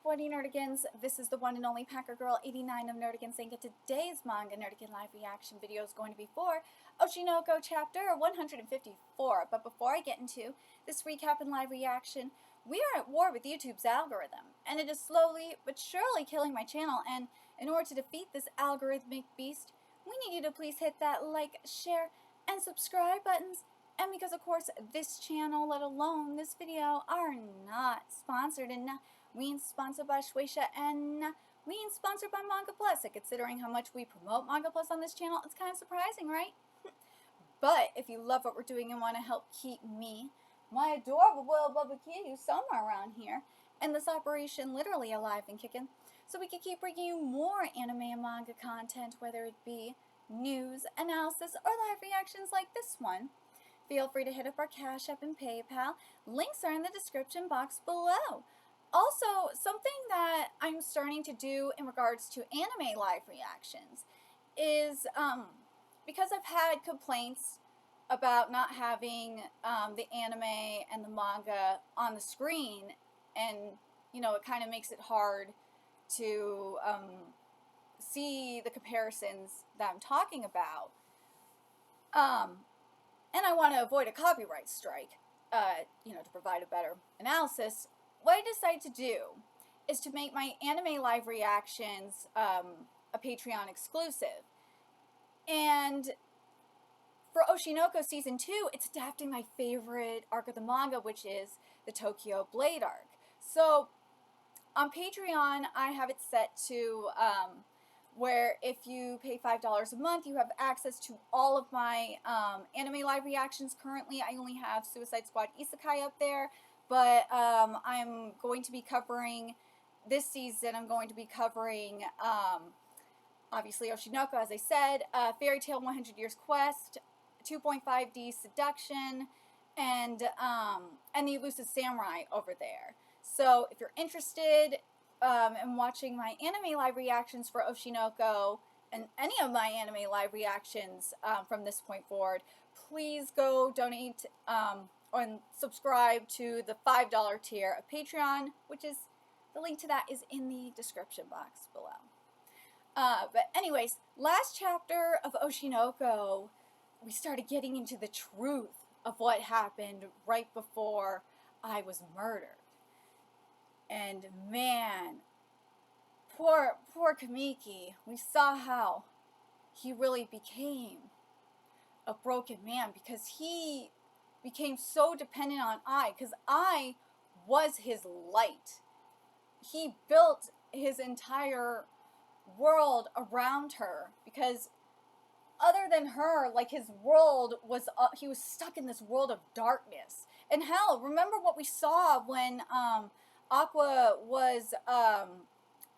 What Nerdigans? This is the one and only Packer Girl 89 of Nerdigans Inc. Today's manga Nerdigan live reaction video is going to be for Oshi chapter 154. But before I get into this recap and live reaction, we are at war with YouTube's algorithm, and it is slowly but surely killing my channel. And in order to defeat this algorithmic beast, we need you to please hit that like, share, and subscribe buttons. And because, of course, this channel, let alone this video, are not sponsored, and we ain't sponsored by Shueisha, and we ain't sponsored by Manga Plus. And considering how much we promote Manga Plus on this channel, it's kind of surprising, right? But if you love what we're doing and want to help keep me, my adorable little Bubba Kitty, somewhere around here, and this operation literally alive and kicking, so we can keep bringing you more anime and manga content, whether it be news, analysis, or live reactions like this one, feel free to hit up our Cash App and PayPal. Links are in the description box below. Also, something that I'm starting to do in regards to anime live reactions is, because I've had complaints about not having the anime and the manga on the screen, and, you know, it kind of makes it hard to see the comparisons that I'm talking about. And I want to avoid a copyright strike, you know, to provide a better analysis. What I decided to do is to make my anime live reactions a Patreon exclusive. And for Oshi Season 2, it's adapting my favorite arc of the manga, which is the Tokyo Blade arc. So on Patreon, I have it set to where if you pay $5 a month, you have access to all of my anime live reactions. Currently, I only have Suicide Squad Isekai up there, but I'm going to be covering, this season, I'm going to be covering, obviously, Oshi as I said, Fairy Tail 100 Years Quest, 2.5D Seduction, and the Elusive Samurai over there. So, if you're interested in watching my anime live reactions for Oshi and any of my anime live reactions from this point forward, please go donate and subscribe to the $5 tier of Patreon, which is, the link to that is in the description box below. But anyways, last chapter of Oshi we started getting into the truth of what happened right before I was murdered. And man, poor Kamiki, we saw how he really became a broken man, because he became so dependent on I, because I was his light. He built his entire world around her, because other than her, like, his world was, he was stuck in this world of darkness. And hell, remember what we saw when, Aqua was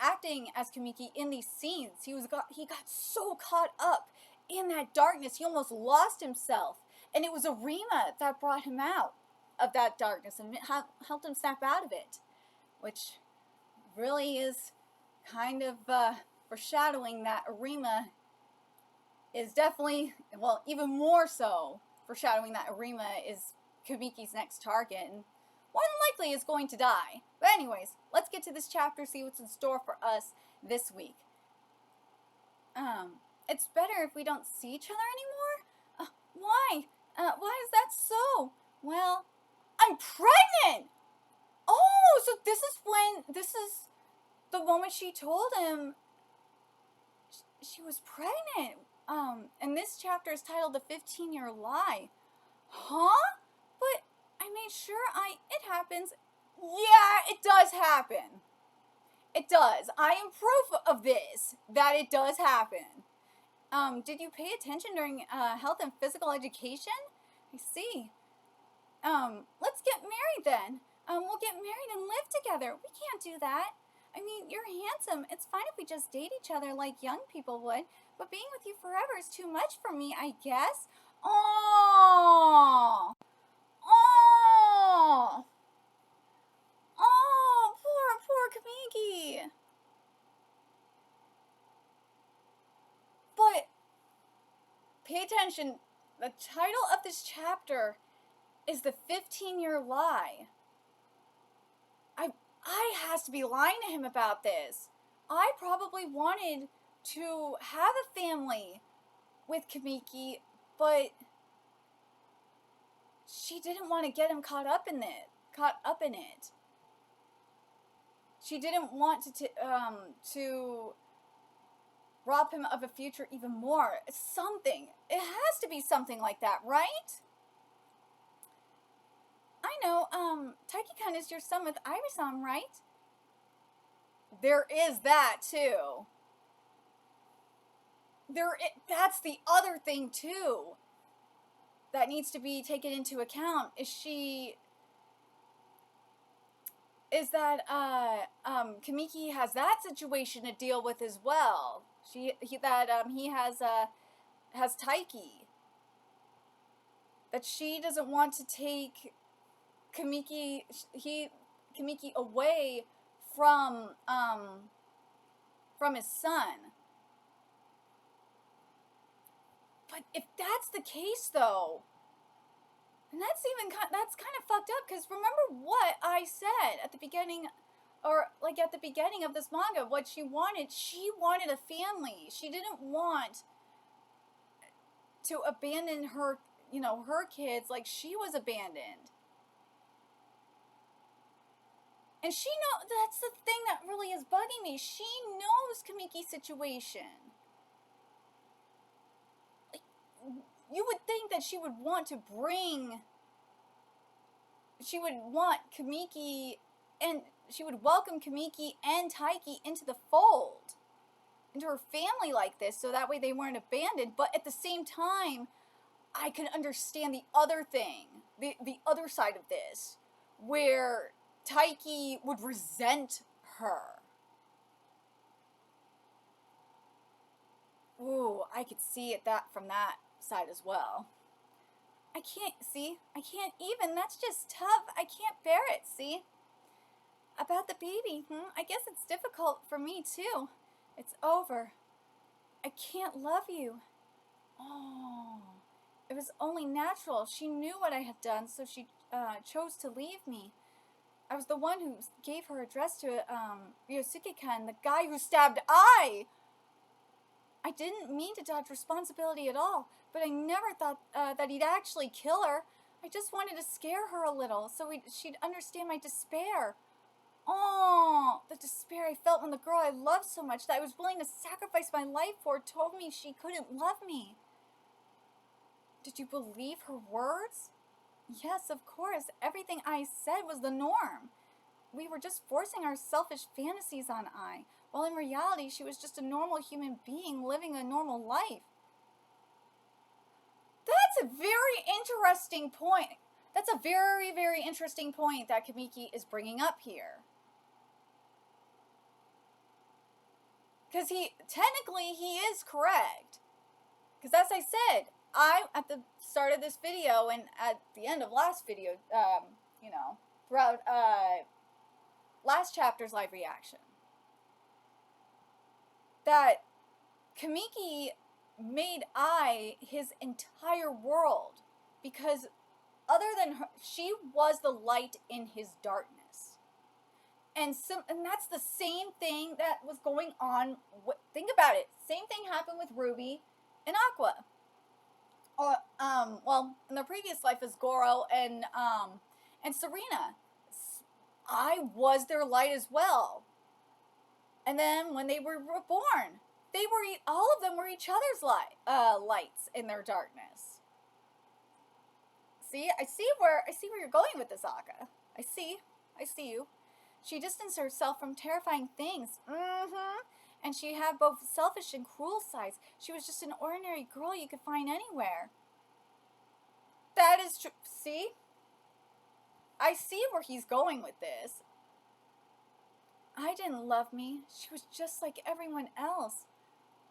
acting as Kamiki in these scenes. He got so caught up in that darkness, he almost lost himself. And it was Arima that brought him out of that darkness and helped him snap out of it, which really is kind of foreshadowing that Arima is definitely, well, even more so foreshadowing that Arima is Kamiki's next target, and more than likely is going to die. But anyways, let's get to this chapter, see what's in store for us this week. It's better if we don't see each other anymore? Why? Why is that so? Well, I'm pregnant! Oh, so this is the moment she told him she was pregnant. And this chapter is titled The 15-Year Lie. Huh? But I made sure it happens. Yeah, it does happen. It does. I am proof of this, that it does happen. Did you pay attention during health and physical education? I see. Let's get married then. We'll get married and live together. We can't do that. I mean, you're handsome. It's fine if we just date each other like young people would, but being with you forever is too much for me, I guess. Oh! Oh! Oh, poor Kamiki. But pay attention. The title of this chapter is The 15-Year Lie. I has to be lying to him about this. I probably wanted to have a family with Kamiki, but she didn't want to get him caught up in it. She didn't want to rob him of a future even more. Something. It has to be something like that, right? I know, Taiki-kun is your son with Iris-san, right? There is that, too. That's the other thing, too, that needs to be taken into account, Kamiki has that situation to deal with as well. He has Taiki. That she doesn't want to take Kamiki away from his son. But if that's the case, though, and that's kind of fucked up, because remember what I said at the beginning, or like at the beginning of this manga, what she wanted a family. She didn't want to abandon her, her kids like she was abandoned. And that's the thing that really is bugging me. She knows Kamiki's situation. Like, you would think that she would want Kamiki, and she would welcome Kamiki and Taiki into the fold, into her family like this, so that way they weren't abandoned. But at the same time, I can understand the other thing, the other side of this, where Taiki would resent her. Ooh, I could see it from that side as well. I can't even, that's just tough. I can't bear it, see? About the baby, I guess it's difficult for me too. It's over. I can't love you. Oh, it was only natural. She knew what I had done, so she chose to leave me. I was the one who gave her address to Ryosuke-kun, the guy who stabbed I didn't mean to dodge responsibility at all, but I never thought that he'd actually kill her. I just wanted to scare her a little, so she'd understand my despair. Oh, the despair I felt when the girl I loved so much that I was willing to sacrifice my life for told me she couldn't love me. Did you believe her words? Yes, of course. Everything I said was the norm. We were just forcing our selfish fantasies on I, while in reality she was just a normal human being living a normal life. That's a very interesting point. That's a very, very interesting point that Kamiki is bringing up here. Because technically he is correct. Because as I said, at the start of this video and at the end of last video, throughout last chapter's live reaction, that Kamiki made I his entire world, because other than her, she was the light in his darkness. And that's the same thing that was going on. Think about it. Same thing happened with Ruby and Aqua. Well, in their previous life as Goro and Serena. I was their light as well. And then when they were reborn, all of them were each other's lights in their darkness. See, I see where you're going with this, Aka. I see you. She distanced herself from terrifying things. And she had both selfish and cruel sides. She was just an ordinary girl you could find anywhere. That is true. See? I see where he's going with this. I didn't love me. She was just like everyone else.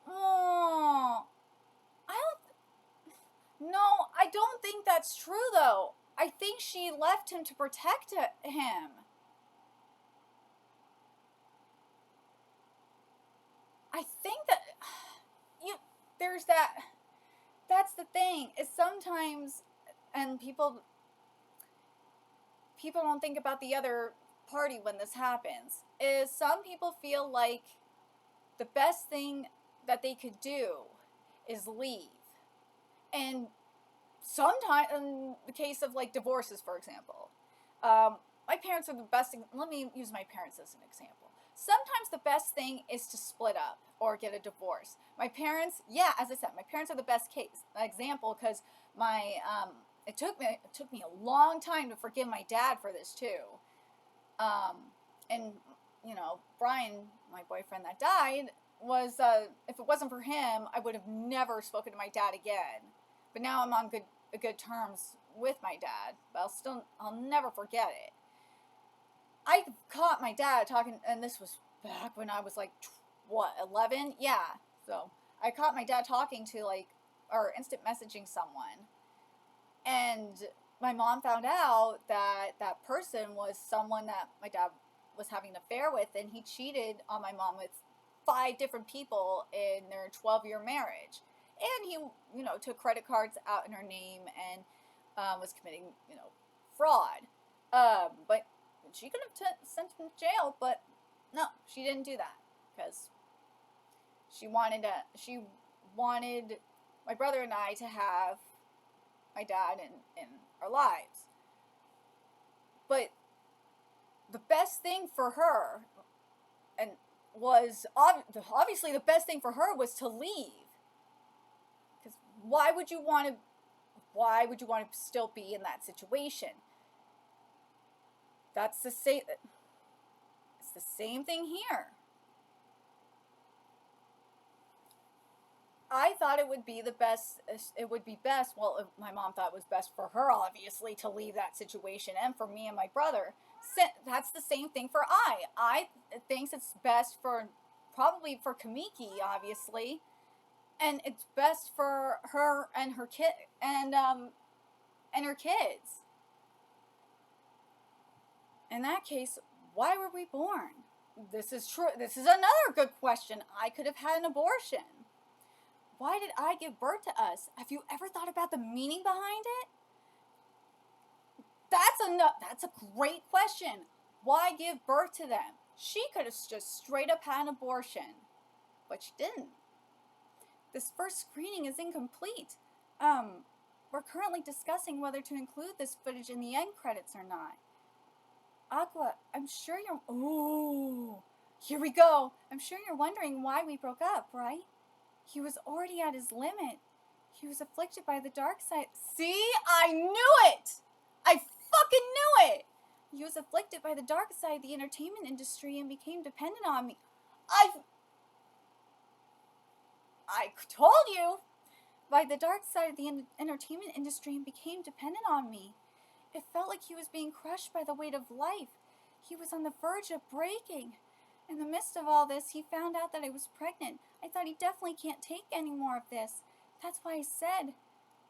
Oh, I don't think that's true, though. I think she left him to protect him. I think that there's that's the thing, is sometimes, and people don't think about the other party when this happens is some people feel like the best thing that they could do is leave. And sometimes, in the case of like divorces, for example, my parents are the best. Let me use my parents as an example. Sometimes the best thing is to split up or get a divorce. My parents, yeah, as I said, my parents are the best case example because my it took me a long time to forgive my dad for this too. And you know, Brian, my boyfriend that died, was if it wasn't for him, I would have never spoken to my dad again. But now I'm on good terms with my dad, but I'll never forget it. I caught my dad talking, and this was back when I was like, what, 11? Yeah. So I caught my dad talking to or instant messaging someone. And my mom found out that that person was someone that my dad was having an affair with, and he cheated on my mom with 5 different people in their 12-year marriage. And he, took credit cards out in her name and was committing, fraud. But she could have sent him to jail, but no, she didn't do that because she wanted my brother and I to have my dad in our lives. But the best thing for her, and was obviously the best thing for her, was to leave. Because why would you want to still be in that situation? It's the same thing here. I thought it would be best, well, my mom thought it was best for her, obviously, to leave that situation, and for me and my brother. That's the same thing for I think it's best probably for Kamiki, obviously, and it's best for her and her kid, and her kids. In that case, why were we born? This is true. This is another good question. I could have had an abortion. Why did I give birth to us? Have you ever thought about the meaning behind it? That's a great question. Why give birth to them? She could have just straight up had an abortion, but she didn't. This first screening is incomplete. We're currently discussing whether to include this footage in the end credits or not. Aqua, I'm sure you're... Ooh, here we go. I'm sure you're wondering why we broke up, right? He was already at his limit. He was afflicted by the dark side. See? I knew it! I fucking knew it! He was afflicted by the dark side of the entertainment industry and became dependent on me. I told you! By the dark side of the entertainment industry and became dependent on me. It felt like he was being crushed by the weight of life. He was on the verge of breaking. In the midst of all this, he found out that I was pregnant. I thought he definitely can't take any more of this. That's why I said,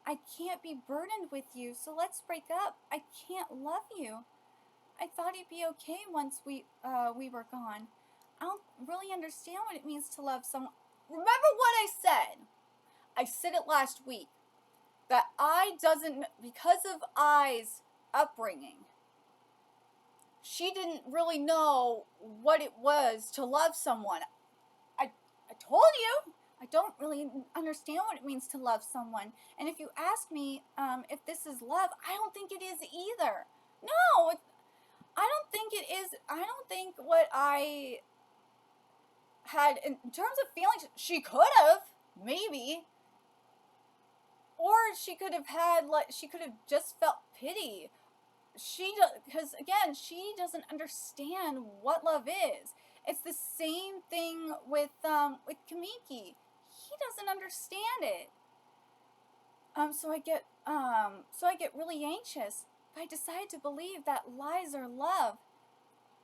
I can't be burdened with you, so let's break up. I can't love you. I thought he'd be okay once we were gone. I don't really understand what it means to love someone. Remember what I said? I said it last week. That because of I's upbringing, she didn't really know what it was to love someone. I told you, I don't really understand what it means to love someone. And if you ask me if this is love, I don't think it is either. No, I don't think it is. I don't think what I had in terms of feelings, she could have, maybe. Or she could have just felt pity. Because again, she doesn't understand what love is. It's the same thing with Kamiki. He doesn't understand it. So I get really anxious. But I decided to believe that lies are love.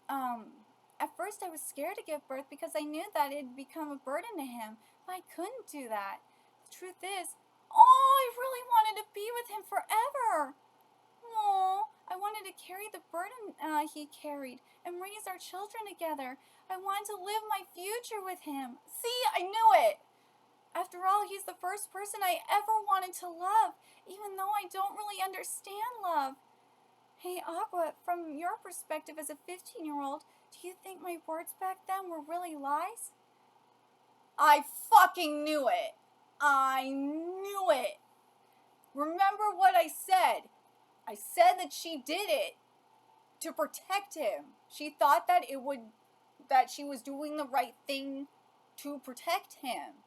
At first I was scared to give birth because I knew that it'd become a burden to him. But I couldn't do that. The truth is, I really wanted to be with him forever. Oh, I wanted to carry the burden he carried and raise our children together. I wanted to live my future with him. See, I knew it. After all, he's the first person I ever wanted to love, even though I don't really understand love. Hey Aqua, from your perspective as a 15-year-old, do you think my words back then were really lies? I fucking knew it. I knew it. Remember what I said. I said that she did it to protect him. She thought that she was doing the right thing to protect him.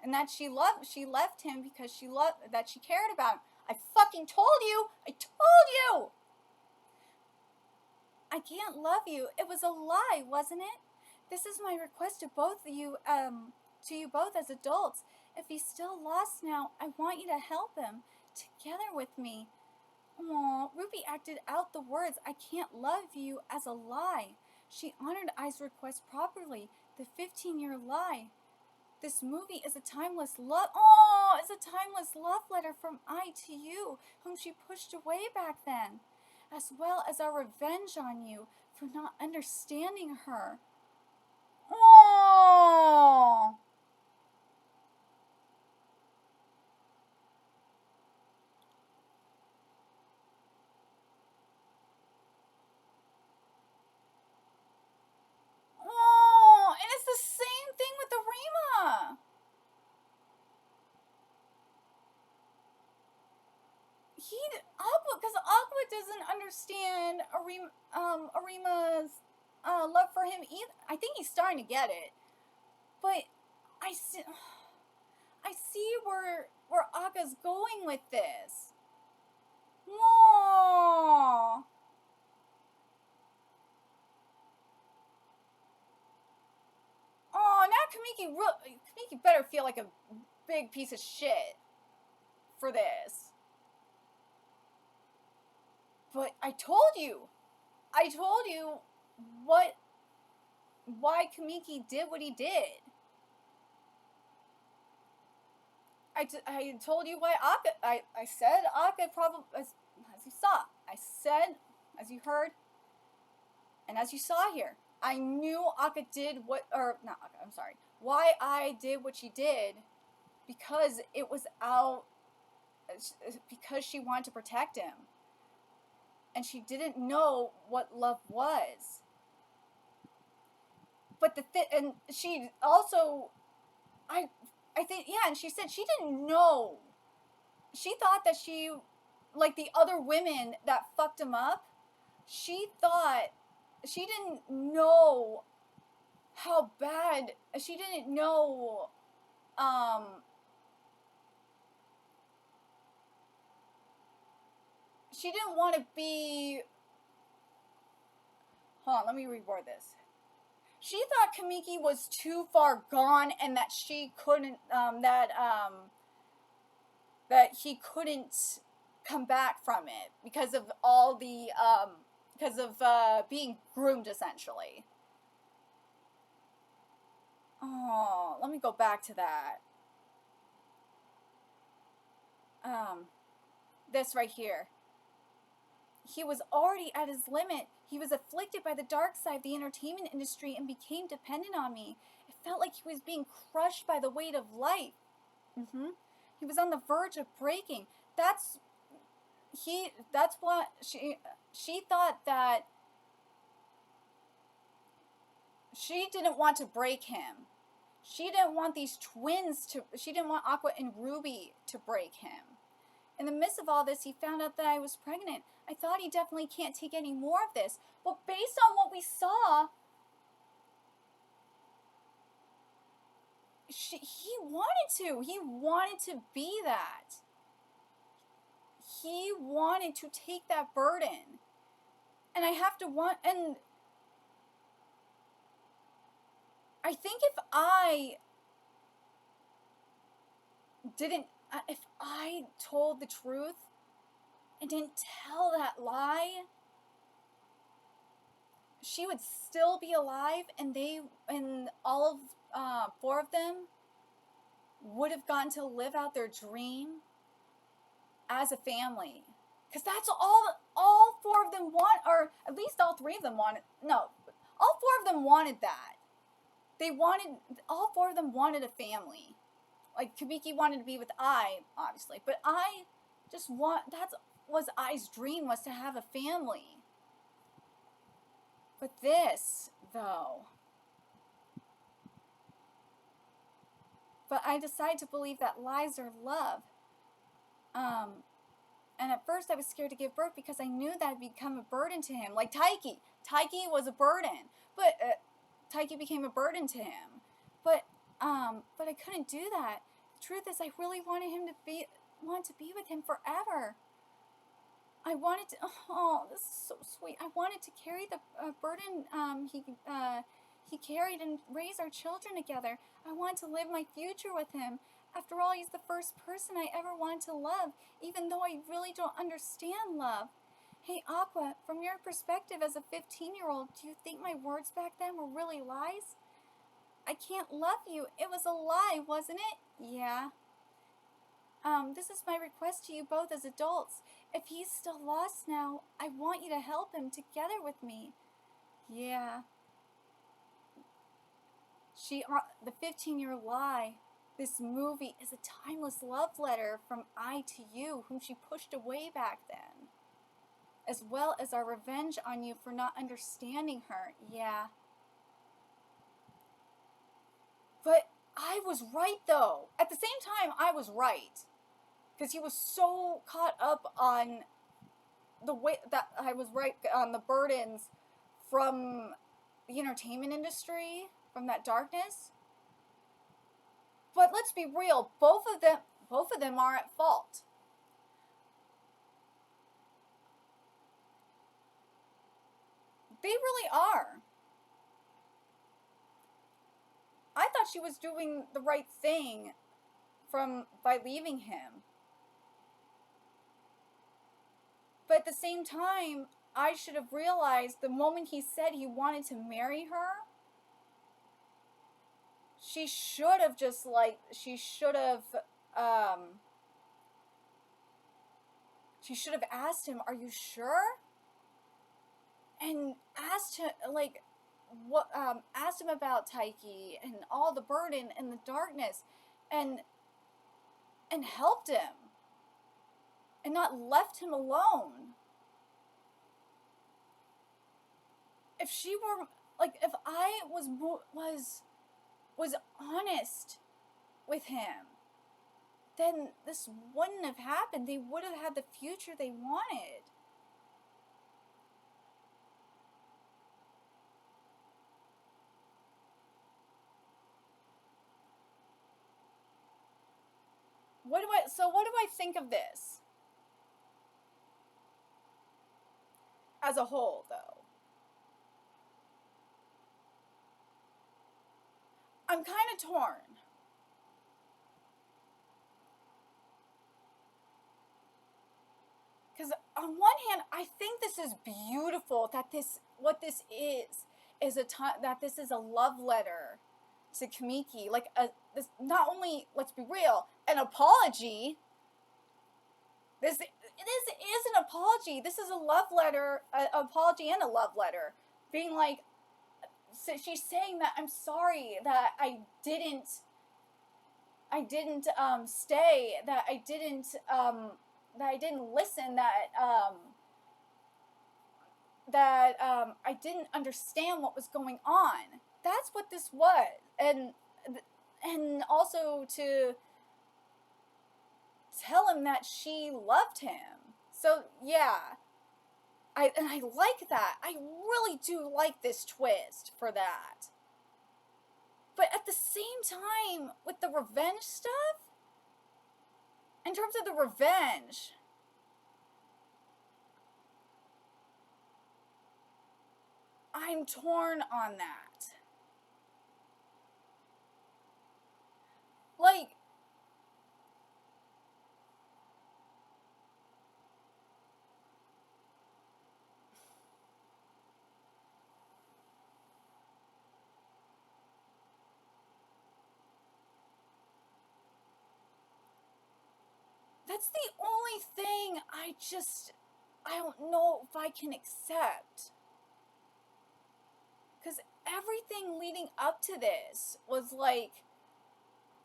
And that she left him because that she cared about him. I fucking told you. I told you. I can't love you. It was a lie, wasn't it? This is my request to both of you, to you both as adults. If he's still lost now, I want you to help him. Together with me. Aw, Ruby acted out the words, I can't love you, as a lie. She honored I's request properly. The 15-year lie. This movie is a timeless love. Oh, it's a timeless love letter from I to you, whom she pushed away back then, as well as our revenge on you for not understanding her. Oh. Oh, and it's the same thing with Arima. Because Aqua doesn't understand Arima's love for him either. I think he's starting to get it, but I see, I see where Aqua's going with this. Whoa. Oh, now Kamiki better feel like a big piece of shit for this. But I told you why Kamiki did what he did. I told you why Akka. I said Akka probably as you saw. I said, as you heard, and as you saw here. I knew Akka did what, or not Akka. I'm sorry. Why I did what she did, because it was out. Because she wanted to protect him, and she didn't know what love was. But and she also, I think, yeah, and she said she didn't know. She thought that she, like the other women that fucked him up, she didn't know how bad, she didn't know, she didn't want to be, hold on, let me reword this. She thought Kamiki was too far gone and that she couldn't, that he couldn't come back from it because of all the, because of being groomed, essentially. Oh, let me go back to that. This right here. He was already at his limit. He was afflicted by the dark side of the entertainment industry and became dependent on me. It felt like he was being crushed by the weight of life. He was on the verge of breaking. That's what she thought, that she didn't want to break him. She didn't want these twins she didn't want Aqua and Ruby to break him. In the midst of all this, he found out that I was pregnant. I thought he definitely can't take any more of this. But based on what we saw, he wanted to. He wanted to be that. He wanted to take that burden. And I have to and I think if I told the truth and didn't tell that lie, she would still be alive, and all of 4 of them would have gotten to live out their dream as a family. Because that's all 4 of them want, or at least all 3 of them wanted. No, all 4 of them wanted that. All 4 of them wanted a family. Like, Kamiki wanted to be with I, obviously. But I just want, was Ai's dream, was to have a family. But this, though. But I decided to believe that lies are love. And at first I was scared to give birth because I knew that I'd become a burden to him. Like Taiki. Taiki was a burden. But Taiki became a burden to him. But I couldn't do that. The truth is, I really wanted him to be with him forever. I wanted to, oh, this is so sweet. I wanted to carry the burden he carried and raise our children together. I wanted to live my future with him. After all, he's the first person I ever wanted to love, even though I really don't understand love. Hey, Aqua, from your perspective as a 15-year-old, do you think my words back then were really lies? I can't love you. It was a lie, wasn't it? Yeah. This is my request to you both as adults. If he's still lost now, I want you to help him together with me. Yeah. The 15-year lie. This movie is a timeless love letter from I to you, whom she pushed away back then. As well as our revenge on you for not understanding her. Yeah. But I was right, though. At the same time, I was right. Because he was so caught up on the way that I was right on the burdens from the entertainment industry, from that darkness. But let's be real, both of them are at fault. They really are. I thought she was doing the right thing by leaving him. But at the same time, I should have realized the moment he said he wanted to marry her, she should have asked him, "Are you sure?" And asked him, asked him about Taiki and all the burden and the darkness, and helped him, and not left him alone. If she were, if I was honest with him, then this wouldn't have happened. They would have had the future they wanted. What do I think of this? As a whole, though. I'm kind of torn. Because on one hand, I think this is beautiful, that what this is that this is a love letter to Kamiki. This, not only, let's be real, an apology. This is an apology. This is a love letter, an apology and a love letter. Being like, so she's saying that I'm sorry that I didn't stay, that I didn't listen, that I didn't understand what was going on. That's what this was. And also to tell him that she loved him. So yeah, I like that. I really do like this twist for that. But at the same time, with the revenge stuff, in terms of the revenge, I'm torn on that. Like, that's the only thing I don't know if I can accept. Because everything leading up to this was like,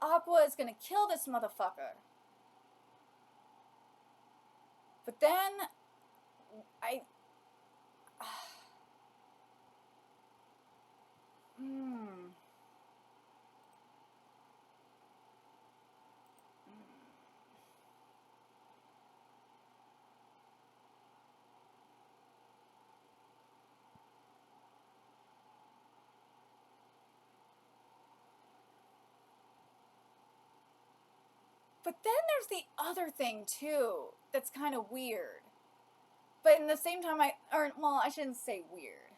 Aqua is gonna kill this motherfucker. But then I mm, but then there's the other thing too that's kind of weird. But in the same time, I shouldn't say weird.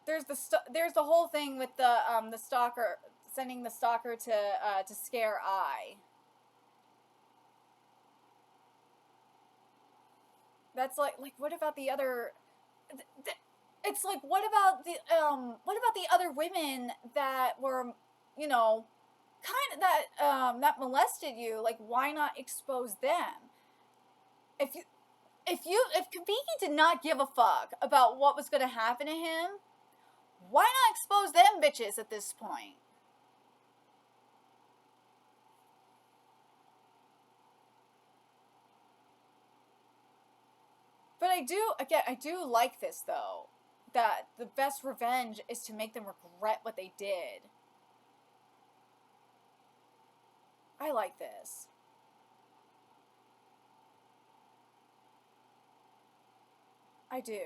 There's the whole thing with the stalker sending the stalker to scare I. That's like what about the other? It's like what about the other women that were, you know, kind of that molested you? Like, why not expose them? If you if Kabiki did not give a fuck about what was going to happen to him, why not expose them bitches at this point? But I do like this though, that the best revenge is to make them regret what they did. I like this. I do.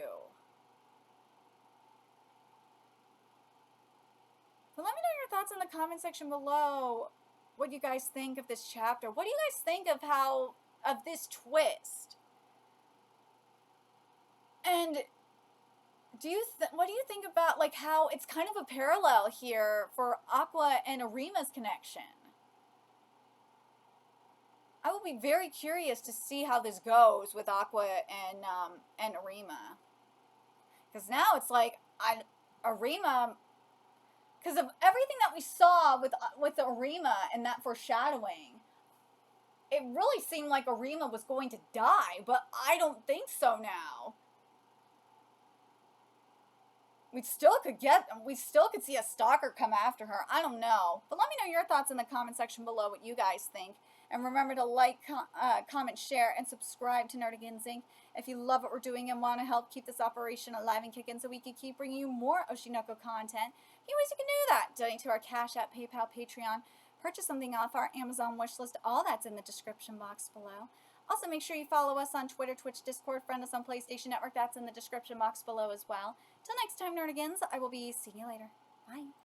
But let me know your thoughts in the comment section below. What you guys think of this chapter? What do you guys think of this twist? And what do you think about like how it's kind of a parallel here for Aqua and Arima's connection? I will be very curious to see how this goes with Aqua and Arima, because now it's like Arima, because of everything that we saw with Arima and that foreshadowing, it really seemed like Arima was going to die, but I don't think so now. We still could see a stalker come after her. I don't know. But let me know your thoughts in the comment section below, what you guys think. And remember to like, comment, share, and subscribe to Nerdigans Inc. if you love what we're doing and want to help keep this operation alive and kicking so we can keep bringing you more Oshinoko content. A few ways you can do that. Donate to our Cash App, PayPal, Patreon. Purchase something off our Amazon wishlist. All that's in the description box below. Also, make sure you follow us on Twitter, Twitch, Discord, friend us on PlayStation Network. That's in the description box below as well. Till next time, Nerdigans, I will be seeing you later. Bye.